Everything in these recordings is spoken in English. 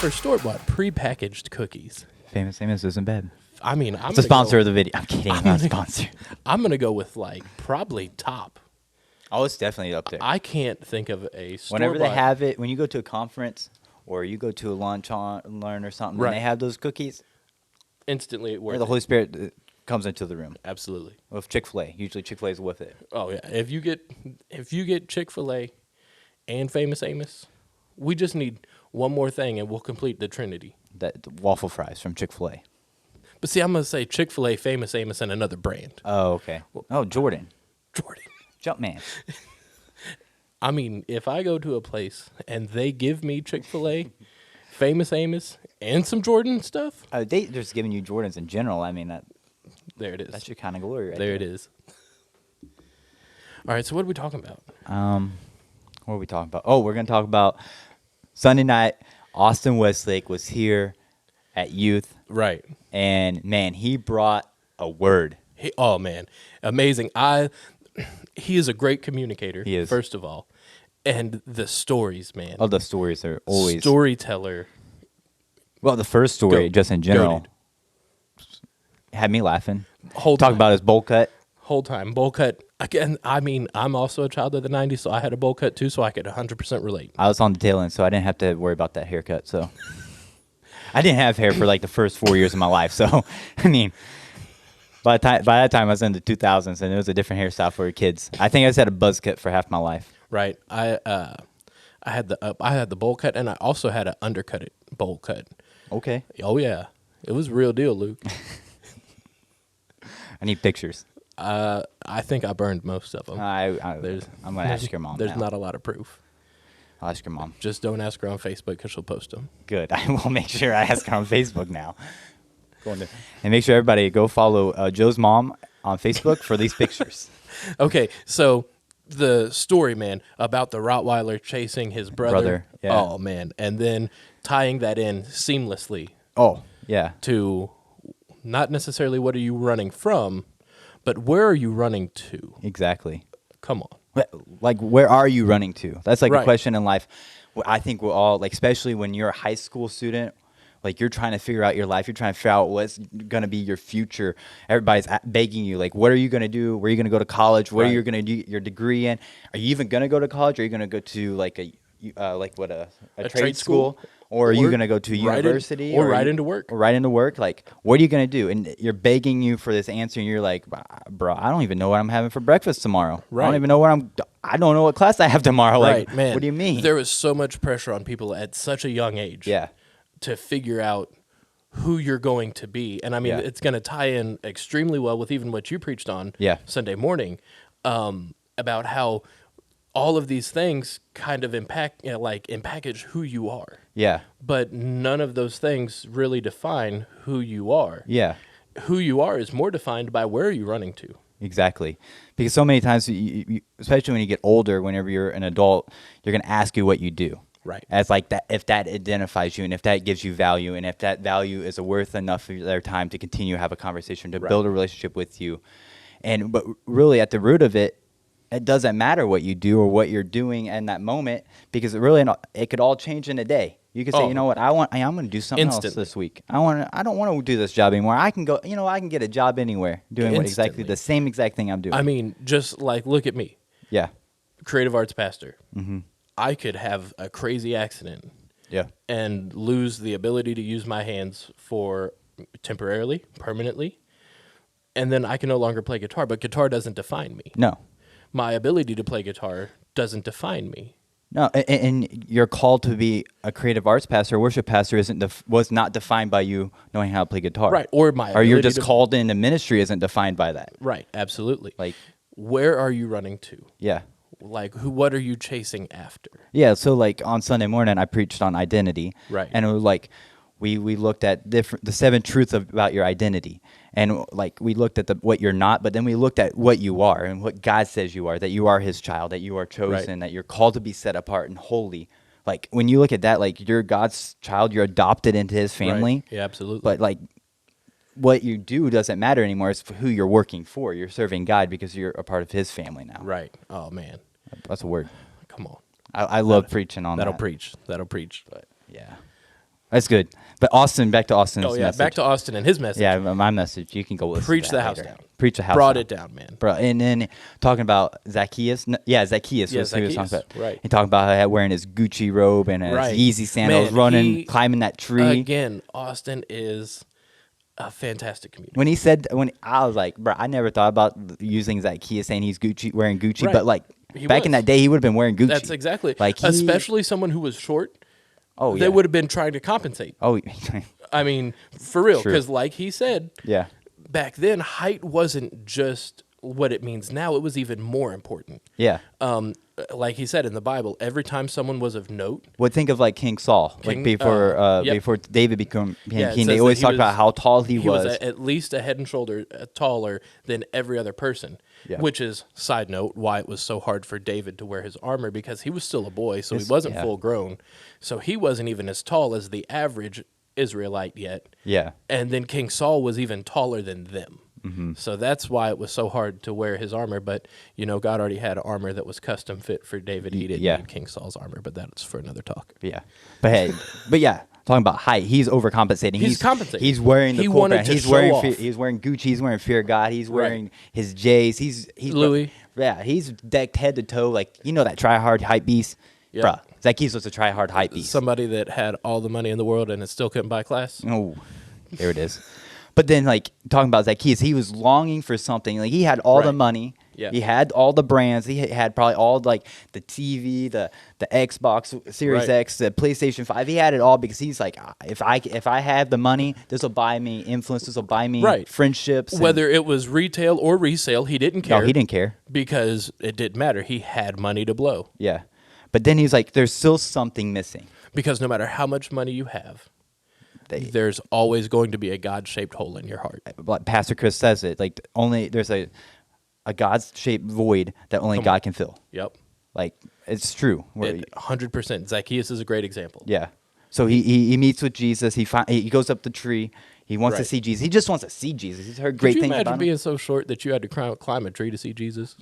for store-bought pre-packaged cookies. Famous Amos isn't bad. I mean, It's a sponsor of the video. I'm kidding. Not a sponsor. I'm gonna go with like probably top. Oh, it's definitely up there. I can't think of a store-bought. Whenever they have it, when you go to a conference or you go to a lunch on learn or something, Right. and they have those cookies, instantly it where works. the Holy Spirit comes into the room. Absolutely. With Chick-fil-A, usually Chick-fil-A's with it. Oh yeah. If you get Chick-fil-A and Famous Amos, we just need one more thing and we'll complete the Trinity. That waffle fries from Chick-fil-A. But see, I'm gonna say Chick-fil-A, Famous Amos, and another brand. Oh, okay. Oh, Jordan. Jumpman. I mean, if I go to a place and they give me Chick-fil-A, Famous Amos, and some Jordan stuff, They're just giving you Jordans in general. I mean, there it is. that's your kind of glory right there there. it is. All right, so what are we talking about? What are we talking about? Oh, we're going to talk about Sunday night. Austin Westlake was here at youth. Right. And, man, he brought a word. Oh, man. Amazing. He is a great communicator, He is. first of all. And the stories, man. Oh, the stories are always... Storyteller. Well, the first story, just in general, Goated. had me laughing. Whole Talk time. about his bowl cut. Whole time. Bowl cut. Again, I mean, I'm also a child of the 90s, so I had a bowl cut too, so I could 100% relate. I was on the tail end, so I didn't have to worry about that haircut. So I didn't have hair for like the first 4 years of my life. So, I mean, by that time I was in the 2000s, and it was a different hairstyle for kids. I think I just had a buzz cut for half my life. Right. I had the bowl cut, and I also had an undercut bowl cut. Okay. Oh yeah, it was real deal, Luke. I need pictures. I think I burned most of them. I'm going to ask your mom There's now. not a lot of proof. I'll ask your mom. Just don't ask her on Facebook because she'll post them. Good. I will make sure I ask her on Facebook now. And make sure everybody go follow Joe's mom on Facebook for these pictures. Okay, so the story, man, about the Rottweiler chasing his brother. Yeah. Oh, man. And then tying that in seamlessly Oh, yeah. to not necessarily what are you running from, but where are you running to? Exactly. Come on. Like, where are you running to? That's like Right. a question in life. I think we're all, like, especially when you're a high school student, like, you're trying to figure out your life. You're trying to figure out what's going to be your future. Everybody's begging you, like, what are you going to do? Where are you going to go to college? What are you going to do your degree in? Are you even going to go to college? Or are you going to go to, like, a trade school? Or are you going to go to a university? Or right into work. Or right into work? Like, what are you going to do? And you're begging you for this answer, and you're like, bro, I don't even know what I'm having for breakfast tomorrow. Right. I don't even know I don't know what class I have tomorrow. Right, Like, man. what do you mean? There was so much pressure on people at such a young age. Yeah. To figure out who you're going to be. And I mean, Yeah. it's going to tie in extremely well with even what you preached on Sunday morning about how all of these things kind of package who you are. Yeah. But none of those things really define who you are. Yeah. Who you are is more defined by where are you running to. Exactly. Because so many times, you, especially when you get older, whenever you're an adult, you're going to ask you what you do. Right. As like that, if that identifies you and if that gives you value and if that value is worth enough of their time to continue to have a conversation, to build a relationship with you. But really at the root of it, it doesn't matter what you do or what you're doing in that moment, because it could all change in a day. You could say, you know what, I'm going to do something else this week. I don't want to do this job anymore. I can go, I can get a job anywhere doing exactly the same exact thing I'm doing. I mean, just like, look at me. Yeah. Creative arts pastor. Mm-hmm. I could have a crazy accident. Yeah. And lose the ability to use my hands for temporarily, permanently. And then I can no longer play guitar, but guitar doesn't define me. No. My ability to play guitar doesn't define me. No, and you're called to be a creative arts pastor, worship pastor was not defined by you knowing how to play guitar. Right, or you're just called into ministry isn't defined by that. Right, absolutely. Like, where are you running to? Yeah. Like, what are you chasing after? Yeah, so like on Sunday morning I preached on identity. Right. And it was like we looked at the 7 truths about your identity. And like we looked at what you're not, but then we looked at what you are and what God says you are, that you are his child, that you are chosen, that you're called to be set apart and holy. Like when you look at that, like you're God's child, you're adopted into his family. Right. Yeah, absolutely. But like what you do doesn't matter anymore. It's who you're working for. You're serving God because you're a part of his family now. Right. Oh, man. That's a word. Come on. I love preaching on that. That'll preach. But yeah. That's good. But Austin, back to Austin's Oh, yeah, message. back to Austin and his message. Yeah, my message. You can go listen Preach to the that house later. down. Preach the house Brought down. it down, man. Bro, and then talking about Zacchaeus. Zacchaeus was who he was talking about. Right. He talking about how wearing his Gucci robe and his Yeezy sandals, running, climbing that tree. Again, Austin is a fantastic comedian. When I was like, bro, I never thought about using Zacchaeus saying he's wearing Gucci, Right. but like back in that day, he would have been wearing Gucci. That's exactly. Like especially someone who was short. Oh, they would have been trying to compensate. Oh, I mean, for real, True. because like he said, yeah, back then height wasn't just what it means now; it was even more important. Yeah. Like he said in the Bible, every time someone was of note. Well, think of like King Saul, like before David became king. They always talk about how tall he was. He was at least a head and shoulder taller than every other person. Yeah. Which is, side note, why it was so hard for David to wear his armor, because he was still a boy, so he wasn't full grown. So he wasn't even as tall as the average Israelite yet. Yeah. And then King Saul was even taller than them. Mm-hmm. So that's why it was so hard to wear his armor. But, God already had armor that was custom fit for David. He didn't need King Saul's armor, but that's for another talk. Yeah. But yeah, talking about height, he's overcompensating. He's compensating. He's wearing the he cool wanted brand. to He's show wearing off. He's wearing Gucci. He's wearing Fear God. He's wearing his J's. He's Louis. Yeah, he's decked head to toe. Like, that try-hard hype beast. Yeah. Bruh, Zacchaeus was a try-hard hype beast. Somebody that had all the money in the world and it still couldn't buy class. Oh, there it is. But then, like, talking about Zacchaeus, he was longing for something. Like, he had all the money. Yeah. He had all the brands. He had probably all, like, the TV, the Xbox Series X, the PlayStation 5. He had it all because he's like, if I have the money, this will buy me influence. This will buy me friendships. Whether it was retail or resale, he didn't care. No, he didn't care. Because it didn't matter. He had money to blow. Yeah. But then he's like, there's still something missing. Because no matter how much money you have, there's always going to be a God-shaped hole in your heart. Like Pastor Chris says it, like there's a God-shaped void that only God can fill. Yep. Like, it's true. 100%. Zacchaeus is a great example. Yeah. So he meets with Jesus. He goes up the tree. He wants to see Jesus. He just wants to see Jesus. He's heard great things about him. Could you imagine being so short that you had to climb a tree to see Jesus?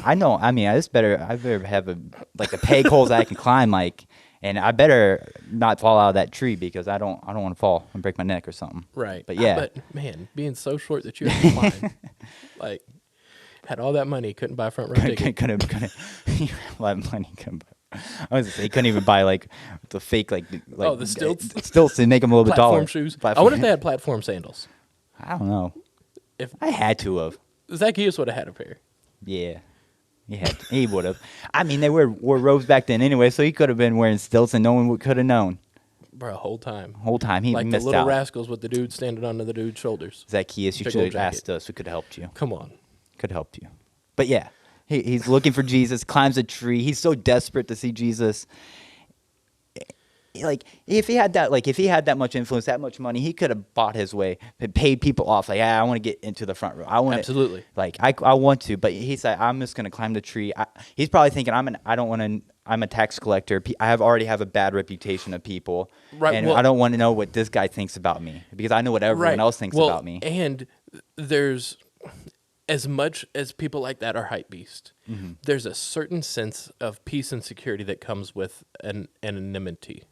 I know. I mean, I better have a peg holes that I can climb, like. And I better not fall out of that tree because I don't want to fall and break my neck or something. Right. But yeah. But man, being so short that you had to climb, like, had all that money, couldn't buy a front row ticket. Couldn't a lot of money. Couldn't buy. I was gonna say he couldn't even buy like the fake the stilts. Stilts to make them a little bit taller. Platform shoes. I wonder if they had platform sandals. I don't know. If I had to have. Zacchaeus would have had a pair. Yeah. He would have. I mean, they wore robes back then anyway, so he could have been wearing stilts and no one could have known. Bro, whole time. He like missed the little out. rascals with the dude standing under the dude's shoulders. Zacchaeus, you should have asked us. We could have helped you. Come on. Could have helped you. But yeah, he's looking for Jesus, climbs a tree. He's so desperate to see Jesus. Like, if he had that much influence, that much money, he could have bought his way, paid people off. Like, I want to get into the front row. Absolutely. Like, I want to, but he's like, I'm just going to climb the tree. He's probably thinking, I'm a tax collector. I already have a bad reputation of people. Right. And I don't want to know what this guy thinks about me because I know what everyone else thinks about me. And there's, as much as people like that are hype beast, there's a certain sense of peace and security that comes with an anonymity.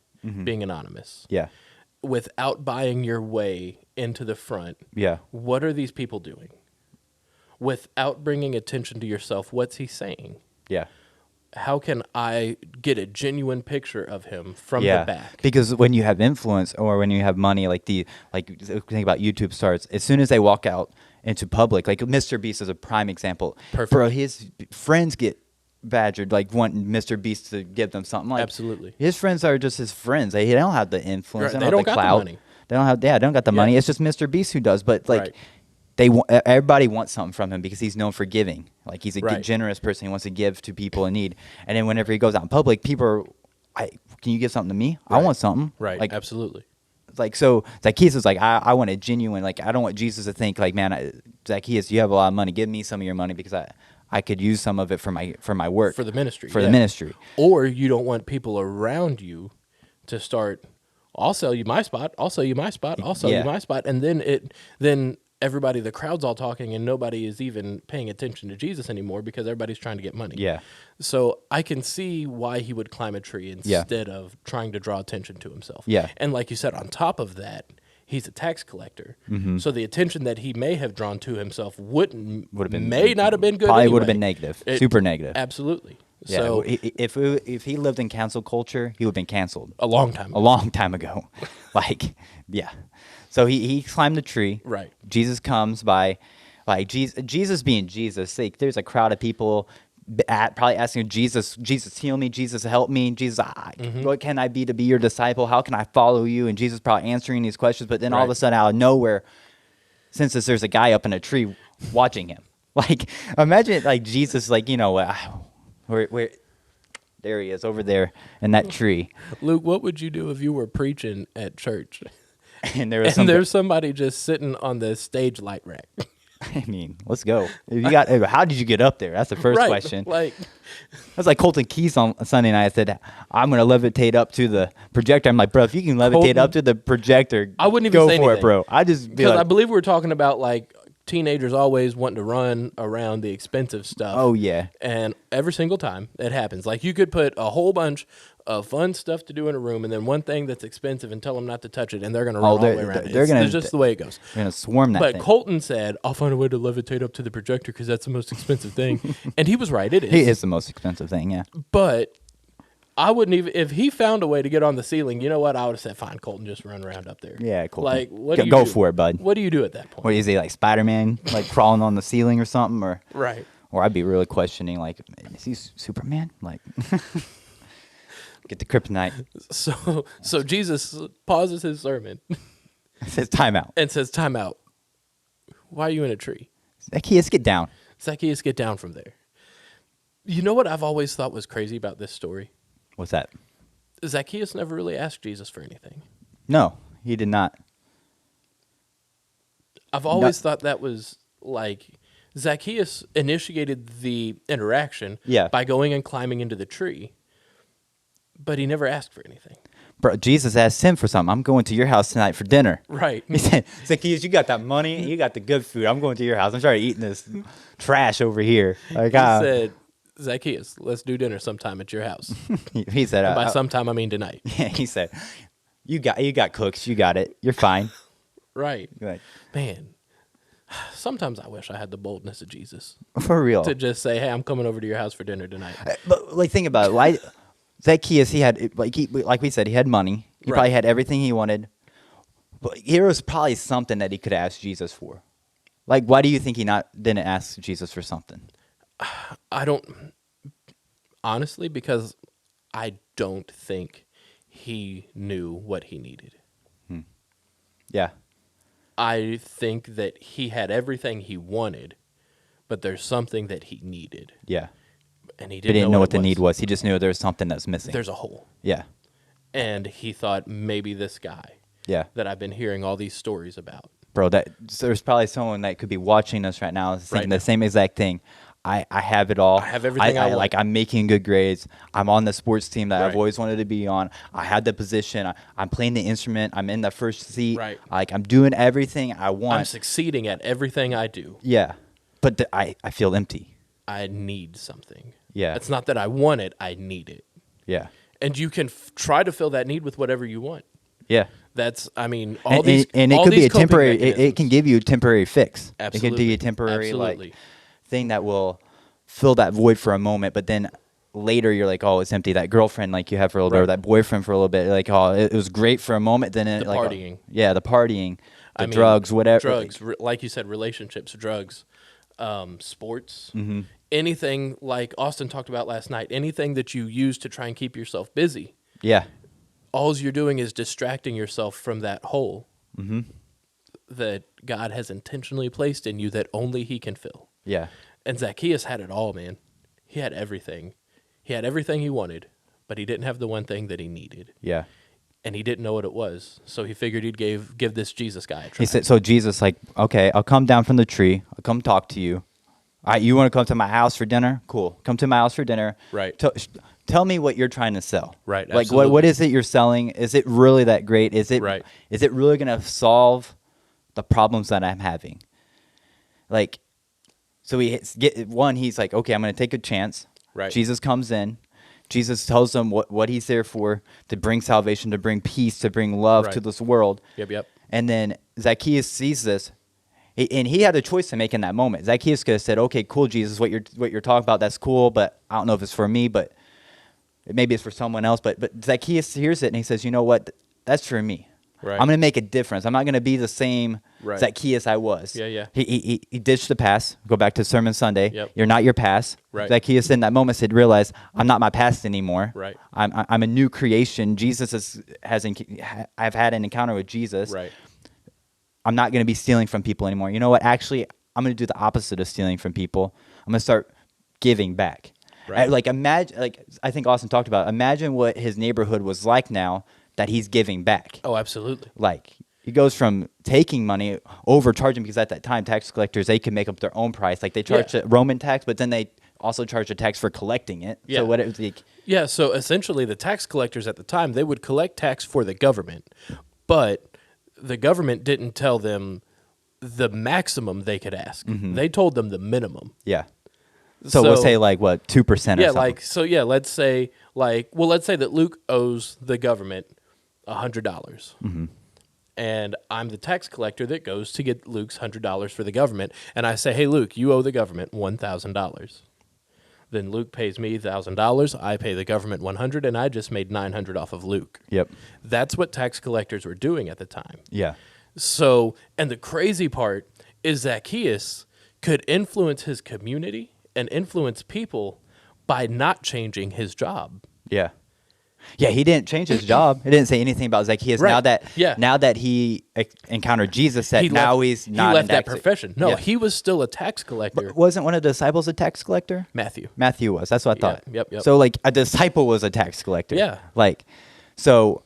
Being anonymous. Yeah. Without buying your way into the front. Yeah. What are these people doing? Without bringing attention to yourself, what's he saying? Yeah. How can I get a genuine picture of him from the back? Because when you have influence or when you have money, think about YouTube stars, as soon as they walk out into public, like Mr. Beast is a prime example. Perfect. Bro, his friends get badgered, like wanting Mr. Beast to give them something. Like, absolutely. His friends are just his friends. They don't have the influence. Right. They don't have the clout. The money. They don't got the money. It's just Mr. Beast who does. But like, everybody wants something from him because he's known for giving. Like, he's a generous person. He wants to give to people in need. And then whenever he goes out in public, people are, can you give something to me? Right. I want something. Right. Like, absolutely. Like, so Zacchaeus is like, I want a genuine, like, I don't want Jesus to think like, man, Zacchaeus, you have a lot of money. Give me some of your money because I could use some of it for my work. For the ministry. The ministry. Or you don't want people around you to start, I'll sell you my spot, I'll sell you my spot, I'll sell you my spot. And then the crowd's all talking and nobody is even paying attention to Jesus anymore because everybody's trying to get money. Yeah. So I can see why he would climb a tree instead of trying to draw attention to himself. Yeah. And like you said, on top of that, he's a tax collector. So the attention that he may have drawn to himself may not have been good. Probably anyway. would have been negative. Super negative. Absolutely. Yeah. So if he lived in cancel culture, he would have been canceled a long time ago. Like, yeah. So he climbed the tree. Right. Jesus comes by, like Jesus being Jesus. Like, there's a crowd of people probably asking Jesus, heal me, Jesus, help me, Jesus, what can I be to be your disciple? How can I follow you? And Jesus probably answering these questions, but then all of a sudden, out of nowhere, since there's a guy up in a tree watching him. Like, imagine like Jesus, like, you know, where there he is over there in that tree. Luke, what would you do if you were preaching at church and there's somebody just sitting on the stage light rack? I mean, let's go. How did you get up there? That's the first question. Like, that's like Colton Keys on Sunday night. I said, I'm going to levitate up to the projector. I'm like, bro, if you can levitate up to the projector, I wouldn't even say go for anything. it, bro. I just because I believe we were talking about like teenagers always wanting to run around the expensive stuff. Oh yeah, and every single time it happens. Like, you could put a whole bunch of fun stuff to do in a room, and then one thing that's expensive, and tell them not to touch it, and they're going to run all the way around. It's just the way it goes. They're going to swarm that But thing. Colton said, I'll find a way to levitate up to the projector because that's the most expensive thing. And he was right. It is. It is the most expensive thing, yeah. But I wouldn't even, if he found a way to get on the ceiling, you know what? I would have said, fine, Colton, just run around up there. Yeah, Colton. Like, what do you go do? for it, bud. What do you do at that point? What is he, like Spider-Man, like crawling on the ceiling or something? Or Right. Or I'd be really questioning, like, is he Superman? Like, get the kryptonite. So Jesus pauses his sermon. Says time out. And says, time out. Why are you in a tree? Zacchaeus, get down. Zacchaeus, get down from there. You know what I've always thought was crazy about this story? What's that? Zacchaeus never really asked Jesus for anything. No, he did not. I've always thought that was like Zacchaeus initiated the interaction by going and climbing into the tree, but he never asked for anything. Bro, Jesus asked him for something. I'm going to your house tonight for dinner. Right. He said, Zacchaeus, you got that money, you got the good food. I'm going to your house. I'm sorry eating this trash over here. Like, he said, Zacchaeus, let's do dinner sometime at your house. He said, and by sometime, I mean tonight. Yeah, he said, you got cooks. You got it. You're fine. Right. Right. Man, sometimes I wish I had the boldness of Jesus. For real. To just say, hey, I'm coming over to your house for dinner tonight. But like, think about it. Why Zacchaeus, he had, like we said, he had money. He probably had everything he wanted. But here was probably something that he could ask Jesus for. Like, why do you think he didn't ask Jesus for something? I don't, honestly, because I don't think he knew what he needed. Yeah. I think that he had everything he wanted, but there's something that he needed. Yeah. And he didn't know what the need was. He just knew there was something that's missing. There's a hole. Yeah. And he thought, maybe this guy that I've been hearing all these stories about. Bro, there's probably someone that could be watching us right now thinking the same exact thing. I have it all. I have everything I want. Like, I'm making good grades. I'm on the sports team that I've always wanted to be on. I had the position. I'm playing the instrument. I'm in the first seat. Right. Like, I'm doing everything I want. I'm succeeding at everything I do. Yeah. But I feel empty. I need something. Yeah. It's not that I want it. I need it. Yeah. And you can try to fill that need with whatever you want. Yeah. That's, I mean, and it could be a temporary, it can give you a temporary fix. Absolutely. It can give you a temporary like thing that will fill that void for a moment, but then later you're like, oh, it's empty. That girlfriend like you have for a little bit, or that boyfriend for a little bit, like, oh, it was great for a moment. Then the partying. The partying, drugs, whatever. Drugs, like you said, relationships, drugs, sports, anything like Austin talked about last night, anything that you use to try and keep yourself busy. Yeah. All you're doing is distracting yourself from that hole that God has intentionally placed in you that only he can fill. Yeah. And Zacchaeus had it all, man. He had everything. He had everything he wanted, but he didn't have the one thing that he needed. Yeah. And he didn't know what it was. So he figured he'd give this Jesus guy a try. He said, so Jesus, like, okay, I'll come down from the tree. I'll come talk to you. All right, you want to come to my house for dinner? Cool. Come to my house for dinner. Right. Tell me what you're trying to sell. Right. Like, absolutely. what is it you're selling? Is it really that great? Is it really going to solve the problems that I'm having? Like, so he's like, okay, I'm going to take a chance. Right. Jesus comes in. Jesus tells them what he's there for, to bring salvation, to bring peace, to bring love to this world. Yep. And then Zacchaeus sees this, and he had a choice to make in that moment. Zacchaeus could have said, okay, cool, Jesus, what you're talking about, that's cool, but I don't know if it's for me, but maybe it's for someone else. But Zacchaeus hears it, and he says, you know what, that's for me. Right. I'm going to make a difference. I'm not going to be the same Zacchaeus I was. Yeah. He ditched the past. Go back to Sermon Sunday. Yep. You're not your past. Right. Zacchaeus in that moment said, realize I'm not my past anymore. Right. I'm a new creation. I've had an encounter with Jesus. Right. I'm not going to be stealing from people anymore. You know what? Actually, I'm going to do the opposite of stealing from people. I'm going to start giving back. Right. Imagine, I think Austin talked about, imagine what his neighborhood was like now that he's giving back. Oh, absolutely. Like, he goes from taking money, overcharging, because at that time, tax collectors, they could make up their own price. Like, they charged a Roman tax, but then they also charged a tax for collecting it. Yeah. So what it was like. Yeah, so essentially the tax collectors at the time, they would collect tax for the government, but the government didn't tell them the maximum they could ask. Mm-hmm. They told them the minimum. Yeah. So we'll say 2% or something. Let's say that Luke owes the government $100. Mm-hmm. And I'm the tax collector that goes to get Luke's $100 for the government. And I say, hey, Luke, you owe the government $1,000. Then Luke pays me $1,000. I pay the government $100, and I just made $900 off of Luke. Yep. That's what tax collectors were doing at the time. Yeah. So, and the crazy part is Zacchaeus could influence his community and influence people by not changing his job. Yeah. Yeah, he didn't change his job. It didn't say anything about Zacchaeus. Right. Now that he encountered Jesus, he's not he left that profession. No, yeah. He was still a tax collector. But wasn't one of the disciples a tax collector? Matthew was. That's what I thought. Yep. So a disciple was a tax collector. Yeah. So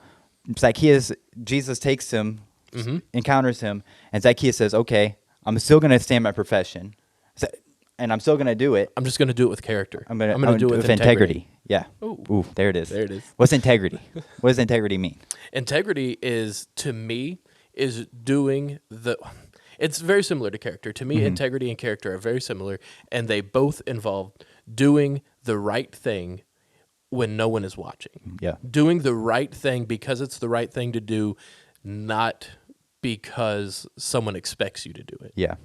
Zacchaeus, Jesus takes him, encounters him, and Zacchaeus says, "Okay, I'm still going to stay in my profession, and I'm still going to do it. I'm just going to do it with character. I'm going to do it with integrity." Yeah. Ooh, there it is. There it is. What's integrity? What does integrity mean? Integrity is, to me, doing the... It's very similar to character. To me, integrity and character are very similar, and they both involve doing the right thing when no one is watching. Yeah. Doing the right thing because it's the right thing to do, not because someone expects you to do it. Yeah.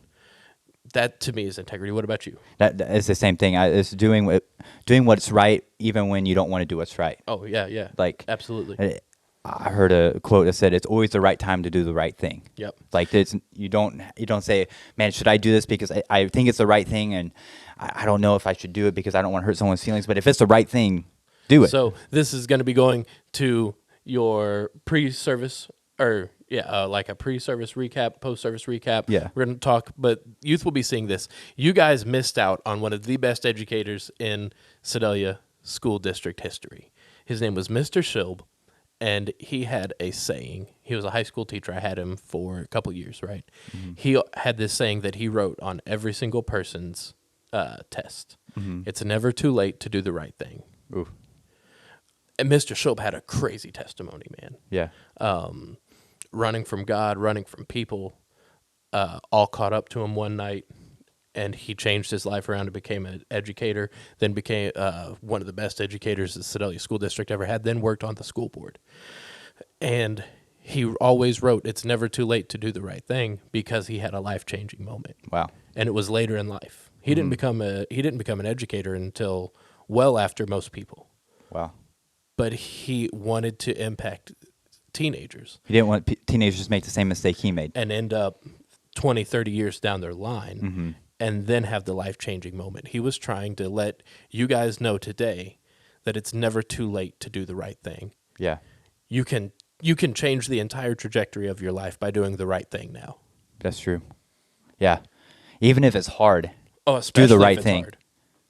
That, to me, is integrity. What about you? That is the same thing. It's doing what's right even when you don't want to do what's right. Oh, yeah. Absolutely. I heard a quote that said, "It's always the right time to do the right thing." Yep. You don't say, "Man, should I do this because I think it's the right thing, and I don't know if I should do it because I don't want to hurt someone's feelings." But if it's the right thing, do it. So this is going to be going to your pre-service like a pre-service recap, post-service recap. Yeah. We're going to talk, but youth will be seeing this. You guys missed out on one of the best educators in Sedalia School District history. His name was Mr. Schilb, and he had a saying. He was a high school teacher. I had him for a couple years, right? Mm-hmm. He had this saying that he wrote on every single person's test. Mm-hmm. It's never too late to do the right thing. Ooh. And Mr. Schilb had a crazy testimony, man. Yeah. Running from God, running from people, all caught up to him one night, and he changed his life around and became an educator, then became one of the best educators the Sedalia School District ever had, then worked on the school board. And he always wrote, it's never too late to do the right thing, because he had a life-changing moment. Wow. And it was later in life. He didn't become an educator until well after most people. Wow. But he wanted to impact teenagers. He didn't want teenagers to make the same mistake he made. And end up 20, 30 years down their line and then have the life-changing moment. He was trying to let you guys know today that it's never too late to do the right thing. Yeah. You can change the entire trajectory of your life by doing the right thing now. That's true. Yeah. Even if it's hard, especially do the right if it's thing. Hard.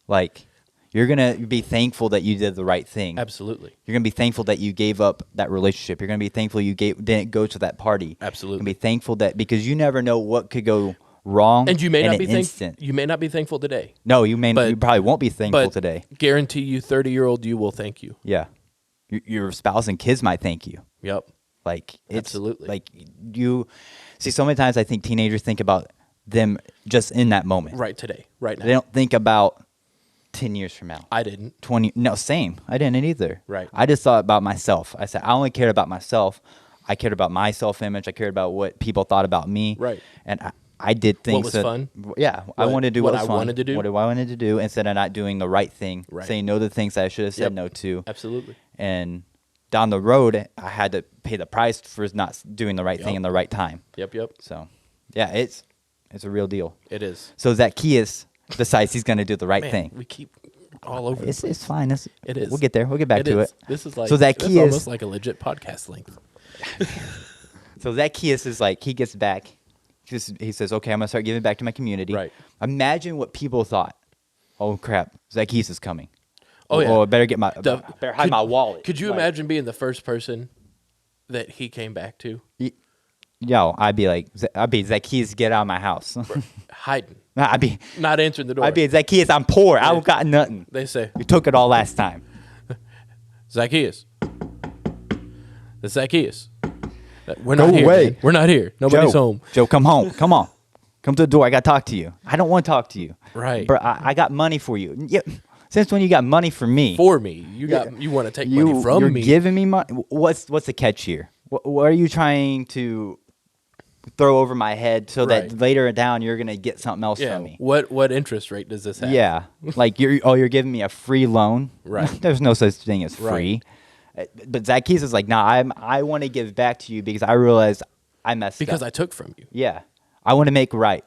Like, you're going to be thankful that you did the right thing. Absolutely. You're going to be thankful that you gave up that relationship. You're going to be thankful you didn't go to that party. Absolutely. You're going to be thankful because you never know what could go wrong. And you may in not be an instant. You may not be thankful today. No, you probably won't be thankful today. Guarantee you 30-year-old you will thank you. Yeah. Your spouse and kids might thank you. Yep. Like, it's absolutely. like you see, so many times I think teenagers think about them just in that moment. Right today, right now. They don't think about 10 years from now. I didn't. 20. No, same. I didn't either. Right. I just thought about myself. I said, I only cared about myself. I cared about my self-image. I cared about what people thought about me. Right. And I did things What was fun? Yeah. I wanted to do what was I fun. wanted to do. What I wanted to do instead of not doing the right thing. Right. Saying no to things that I should have said Yep. no to. Absolutely. And down the road, I had to pay the price for not doing the right thing in the right time. Yep. So, yeah, it's a real deal. It is. So Zacchaeus decides he's going to do the right Man, thing. we keep all over. It's fine. It is. We'll get there. We'll get back to it. This is like So that's Zacchaeus, almost like a legit podcast length. So Zacchaeus is like, he gets back. He says, okay, I'm going to start giving back to my community. Right. Imagine what people thought. Oh, crap. Zacchaeus is coming. Oh, yeah. Oh, I better better hide my wallet. Could you imagine being the first person that he came back to? Yo, I'd be Zacchaeus, get out of my house. Hiding. Not answering the door. I'd be Zacchaeus, I'm poor. I don't got nothing. They say, You took it all last time. Zacchaeus. It's Zacchaeus. We're not Go here. away. Man. We're not here. Nobody's home. Joe, come home. Come on. Come to the door. I got to talk to you. I don't want to talk to you. Right. Bro, I got money for you. Yeah. Since when you got money for me? For me. You want to take money from you're me. You're giving me money? What's the catch here? What are you trying to throw over my head so that later down you're going to get something else from me? What interest rate does this have? Yeah. Like you're giving me a free loan? Right. There's no such thing as free. But Zacchaeus is like, nah, I want to give back to you because I realized I messed up. Because I took from you. Yeah. I want to make right.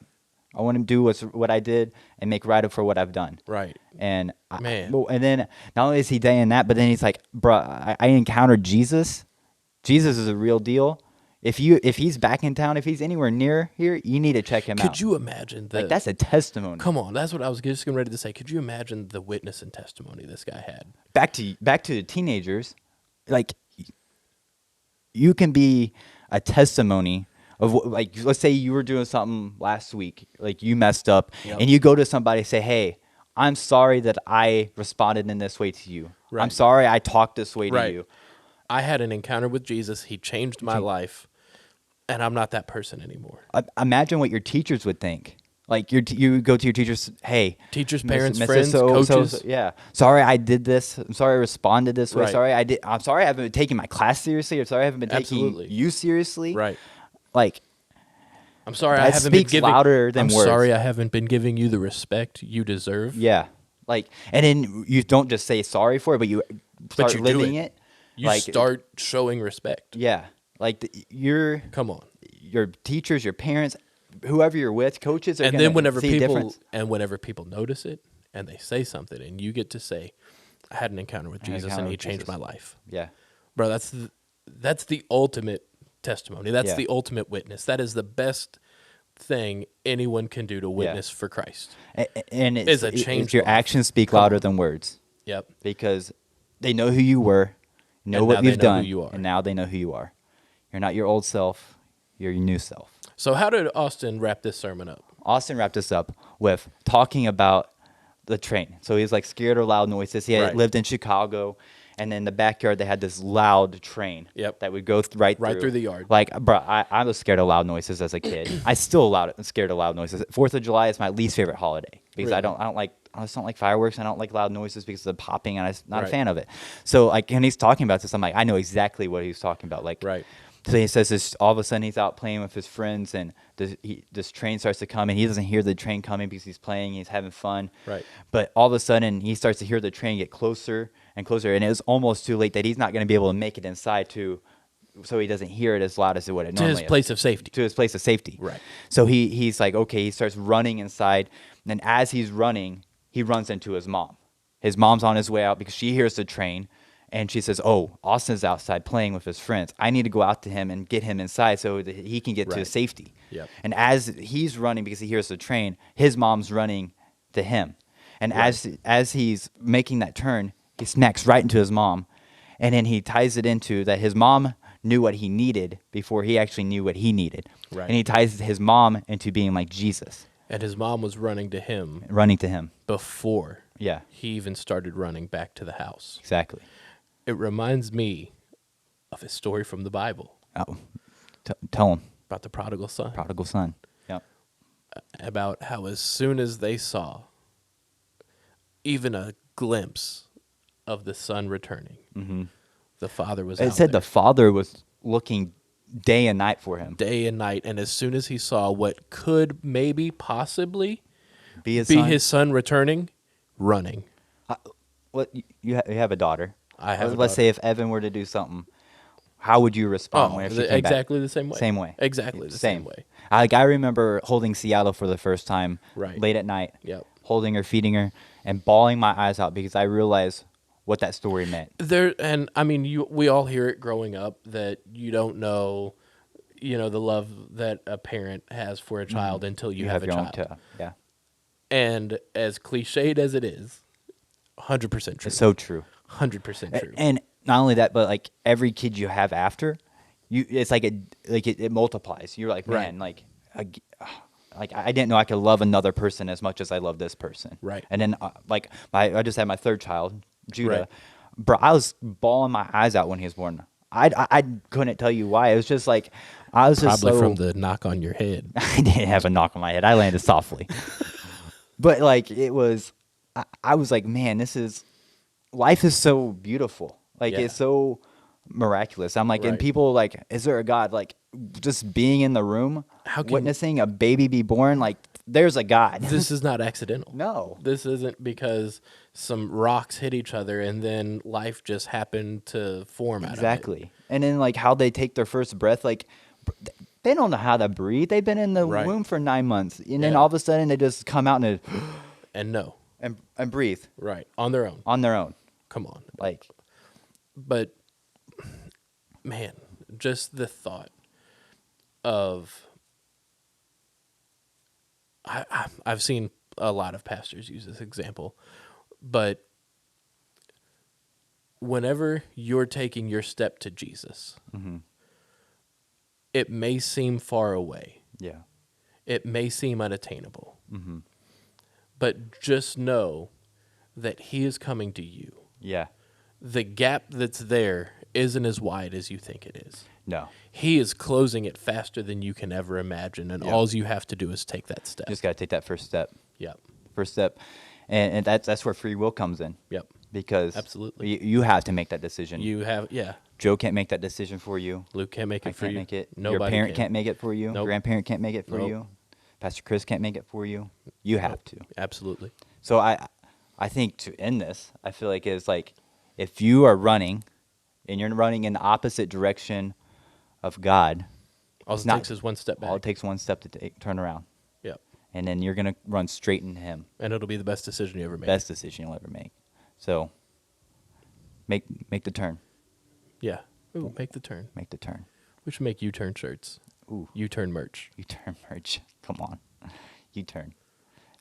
I want to do what I did and make right for what I've done. Right. And Man. And then not only is he saying that, but then he's like, bro, I encountered Jesus. Jesus is a real deal. If he's back in town, if he's anywhere near here, you need to check him out. Could you imagine that? Like, that's a testimony. Come on, that's what I was just getting ready to say. Could you imagine the witness and testimony this guy had? Back to the teenagers, like you can be a testimony of like, let's say you were doing something last week, like you messed up, and you go to somebody and say, hey, I'm sorry that I responded in this way to you. Right. I'm sorry I talked this way to you. I had an encounter with Jesus. He changed my life, and I'm not that person anymore. Imagine what your teachers would think. Like you go to your teachers, hey, teachers, parents, Mrs. friends, coaches. Yeah, sorry I did this. I'm sorry I responded this way. Right. I'm sorry I haven't been taking my class seriously. I'm sorry I haven't been taking you seriously. Right. Like, I'm sorry I haven't been giving. Louder than words. I'm sorry I haven't been giving you the respect you deserve. Yeah. Like, and then you don't just say sorry for it, but you start living it. You start showing respect. Yeah. Like come on. Your teachers, your parents, whoever you're with, coaches are and then whenever people notice it and they say something and you get to say, I had an encounter with Jesus and he changed my life. Yeah. Bro, that's the ultimate testimony. That's the ultimate witness. That is the best thing anyone can do to witness for Christ. And it's a change. Your actions speak louder than words. Yep. Because they know who you were, know what you've done, you are. And now they know who you are. You're not your old self, you're your new self. So how did Austin wrap this sermon up? Austin wrapped this up with talking about the train. So he's like scared of loud noises. He had lived in Chicago, and in the backyard they had this loud train that would go right through the yard. Like, bro, I was scared of loud noises as a kid. I still scared of loud noises. 4th of July is my least favorite holiday because I just don't like fireworks. I don't like loud noises because of the popping, and I'm not a fan of it. So like when he's talking about this, I'm like, I know exactly what he's talking about. Like, so he says this, all of a sudden he's out playing with his friends, and this train starts to come, and he doesn't hear the train coming because he's playing, he's having fun. Right. But all of a sudden he starts to hear the train get closer and closer, and it was almost too late that he's not going to be able to make it inside so he doesn't hear it as loud as it would normally. To his place of safety. To his place of safety. Right. So he's like, okay, he starts running inside, and as he's running, he runs into his mom. His mom's on his way out because she hears the train. And she says, oh, Austin's outside playing with his friends. I need to go out to him and get him inside so that he can get to his safety. Yep. And as he's running because he hears the train, his mom's running to him. And as he's making that turn, he smacks right into his mom. And then he ties it into that his mom knew what he needed before he actually knew what he needed. Right. And he ties his mom into being like Jesus. And his mom was running to him. Before he even started running back to the house. Exactly. It reminds me of a story from the Bible. Oh, tell him. About the prodigal son. Prodigal son. Yep. about how as soon as they saw even a glimpse of the son returning, the father was It out said there the father was looking day and night for him. day and night. And as soon as he saw what could maybe possibly Be his be son. his son returning, running. What you have a daughter. I have a Let's daughter. say if Evan were to do something, how would you respond when she came back? Exactly the same way. Same way. Exactly the same way. I remember holding Seattle for the first time Right. late at night. Yep. Holding her, feeding her, and bawling my eyes out because I realized what that story meant. And I mean, we all hear it growing up that you don't know, the love that a parent has for a child until you have a your child. own child. Yeah. And as cliched as it is, 100% true. It's so true. 100% true. And not only that, but like every kid you have after, it's like it multiplies. You're like, man, Right. I didn't know I could love another person as much as I love this person. Right. And then I just had my third child, Judah. Right. Bro, I was bawling my eyes out when he was born. I couldn't tell you why. It was just like I was Probably just from the knock on your head. I didn't have a knock on my head. I landed softly. But like it was, I was like, man, life is so beautiful. Like Yeah. it's so miraculous. I'm like, and Right. people like, is there a God? Like just being in the room, witnessing a baby be born, like there's a God. This is not accidental. No. This isn't because some rocks hit each other and then life just happened to form out of it. Exactly. And then like how they take their first breath, like they don't know how to breathe. They've been in the Right. womb for 9 months. And then Yeah. all of a sudden they just come out and And no. and breathe Right. On their own. on their own. Come on. Like, But man, just the thought of I've seen a lot of pastors use this example, but whenever you're taking your step to Jesus, it may seem far away. yeah. It may seem unattainable. But just know that he is coming to you. Yeah. The gap that's there isn't as wide as you think it is. No. He is closing it faster than you can ever imagine, and all you have to do is take that step. Just got to take that first step. Yep. First step. And that's where free will comes in. Yep. Because Absolutely. you have to make that decision. You have, yeah. Joe can't make that decision for you. Luke can't make it I for can't you. make it. Nobody Your parent can. can't make it for you. Nope. Grandparent can't make it for Nope. you. Pastor Chris can't make it for you. You have to. Absolutely. So I think to end this, I feel like it's like if you are running and you're running in the opposite direction of God, All it takes is one step back. all it takes one step to turn around. Yep. And then you're going to run straight into him. And it'll be the best decision you ever make. Best decision you'll ever make. So make the turn. Yeah. Ooh, make the turn. Make the turn. We should make U-turn shirts. Ooh. U-turn merch. U-turn merch. Come on. U-turn.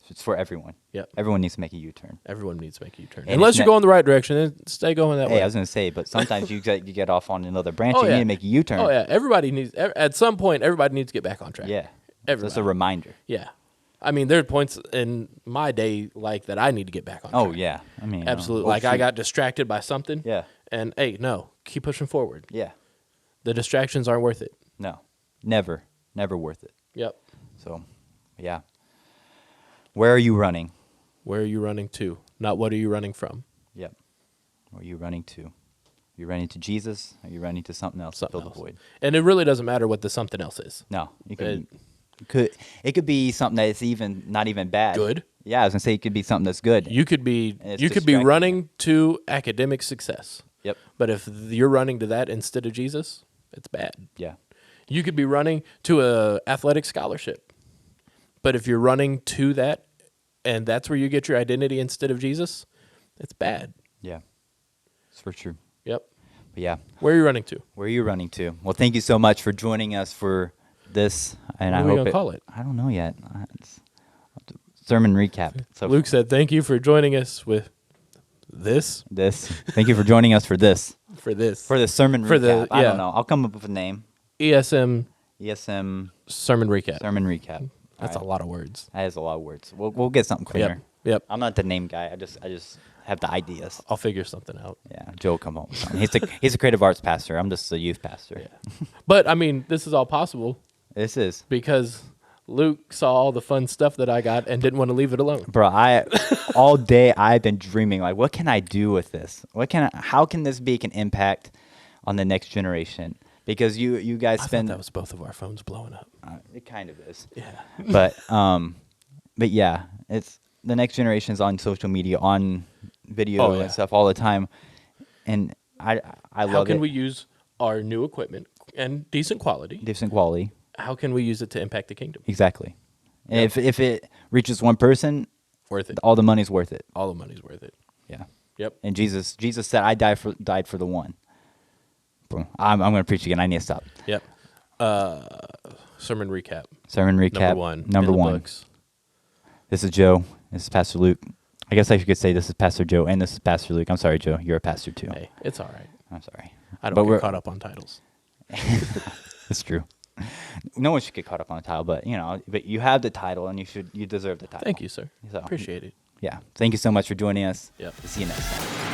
It's for everyone. Yep. Everyone needs to make a U-turn. Everyone needs to make a U-turn. And Unless it's you go in the right direction, then stay going that Hey, way. I was going to say, but sometimes you get off on another branch. Oh, You yeah. need to make a U-turn. Oh, yeah. Everybody needs, at some point, everybody needs to get back on track. Yeah. Everybody. That's a reminder. Yeah. I mean, there are points in my day like that I need to get back on track. Oh, yeah. I mean, Absolutely. oh, Like I shoot. got distracted by something. Yeah. And hey, no, keep pushing forward. Yeah. The distractions aren't worth it. No. Never. Never worth it. Yep. So, yeah. Where are you running? Where are you running to? Not what are you running from? Yep. Where are you running to? Are you running to Jesus? Are you running to something else Something to fill else. the void? And it really doesn't matter what the something else is. No. It could be something that's not even bad. Good. Yeah, I was gonna say it could be something that's good. You could be And it's you could be distracting. running to academic success. Yep. But if you're running to that instead of Jesus, it's bad. Yeah. You could be running to a athletic scholarship. But if you're running to that and that's where you get your identity instead of Jesus, it's bad. Yeah. It's for sure. Yep. But yeah. Where are you running to? Where are you running to? Well, thank you so much for joining us for this. And What I are we hope gonna call it? I don't know yet. It's sermon recap. So Luke said, "Thank you for joining us with this Thank you for joining us for this. for this For the sermon For the- recap. I yeah. don't know. I'll come up with a name. ESM ESM sermon recap." sermon recap. That's All a lot of words. That is a lot of words. We'll get something cleaner. Yep. I'm not the name guy. I just have the ideas. I'll figure something out. Yeah, Joe will come home with something. He's a creative arts pastor. I'm just a youth pastor. Yeah. But I mean, this is all possible This is. because Luke saw all the fun stuff that I got and didn't want to leave it alone. Bro, all day I've been dreaming, like, what can I do with this? How can this make an impact on the next generation? Because you guys I spend thought that was both of our phones blowing up. It kind of is. Yeah. But yeah, it's the next generation is on social media, on video and stuff all the time, and I love it. How can we use our new equipment and decent quality? How can we use it to impact the kingdom? Exactly. And if it reaches one person, worth it. All the money's worth it. All the money's worth it. Yeah. Yep. And Jesus said, "I died for the one." Bro, I'm going to preach again. I need to stop. Yep. Sermon recap. Number one. Books. This is Joe. This is Pastor Luke. I guess I could say this is Pastor Joe and this is Pastor Luke. I'm sorry, Joe. You're a pastor too. Hey, it's all right. I'm sorry. I don't get caught up on titles. It's true. No one should get caught up on a title, but you have the title and you deserve the title. Thank you, sir. Appreciate it. Yeah. Thank you so much for joining us. Yep. See you next time.